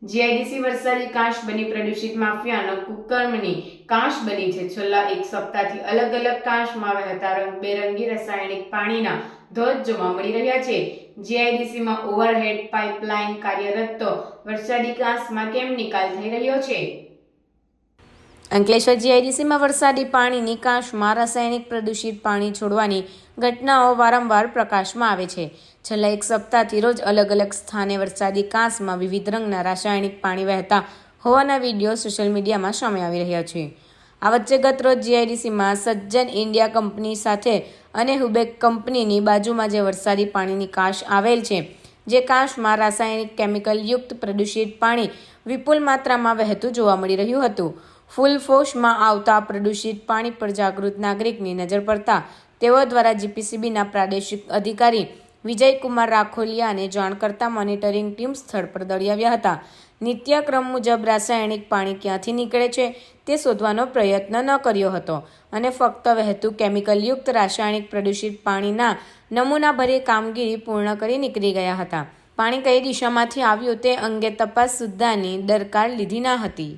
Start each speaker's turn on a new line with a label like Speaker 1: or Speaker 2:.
Speaker 1: GIDC વરસાદી કાંસ બની પ્રદૂષિત માફિયાનો કુકર્મની કાંસ બની છે. છેલ્લા એક સપ્તાહથી અલગ અલગ કાંસમાં વહેતા રંગબેરંગી રાસાયણિક પાણીના ધોધ જોવા મળી રહ્યા છે. જીઆઈડીસીમાં ઓવરહેડ પાઇપલાઇન કાર્યરત તો વરસાદી કાંસમાં કેમ નિકાલ થઈ રહ્યો છે? અંકલેશ્વર જીઆઈડીસીમાં વરસાદી પાણીની કાંસમાં રાસાયણિક પ્રદૂષિત પાણી છોડવાની ઘટનાઓ વારંવાર પ્રકાશમાં આવે છે. છેલ્લા એક સપ્તાહથી રોજ અલગ અલગ સ્થાને વરસાદી કાંસમાં વિવિધ રંગના રાસાયણિક પાણી વહેતા હોવાના વિડીયો સોશિયલ મીડિયામાં સામે આવી રહ્યા છે. આ વચ્ચે ગત રોજ જીઆઈડીસીમાં સજ્જન ઇન્ડિયા કંપની સાથે અને હુબેક કંપનીની બાજુમાં જે વરસાદી પાણીની કાંસ આવેલ છે, જે કાંસમાં રાસાયણિક કેમિકલયુક્ત પ્રદૂષિત પાણી વિપુલ માત્રામાં વહેતું જોવા મળી રહ્યું હતું. ફૂલ ફોર્સમાં આવતા પ્રદૂષિત પાણી પર જાગૃત નાગરિકની નજર પડતા તેઓ દ્વારા જીપીસીબીના પ્રાદેશિક અધિકારી વિજયકુમાર રાખોલિયાને જાણ કરતા મોનિટરિંગ ટીમ સ્થળ પર દોડી આવ્યા હતા. નિત્યક્રમ મુજબ રાસાયણિક પાણી ક્યાંથી નીકળે છે તે શોધવાનો પ્રયત્ન ન કર્યો હતો અને ફક્ત વહેતું કેમિકલયુક્ત રાસાયણિક પ્રદૂષિત પાણીના નમૂનાભરી કામગીરી પૂર્ણ કરી નીકળી ગયા હતા. પાણી કઈ દિશામાંથી આવ્યું તે અંગે તપાસ સુદ્ધાની દરકાર લીધી ન હતી.